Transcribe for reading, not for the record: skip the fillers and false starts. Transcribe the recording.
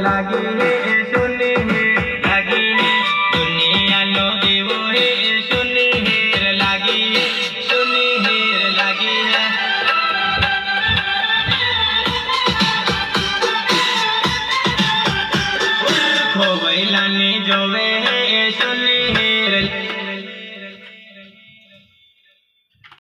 लागी है सुनी है लागी है दुनिया नो देवो है सुनी है लागी है सुनी है लागी है खोबैलानी जोवे है सुनी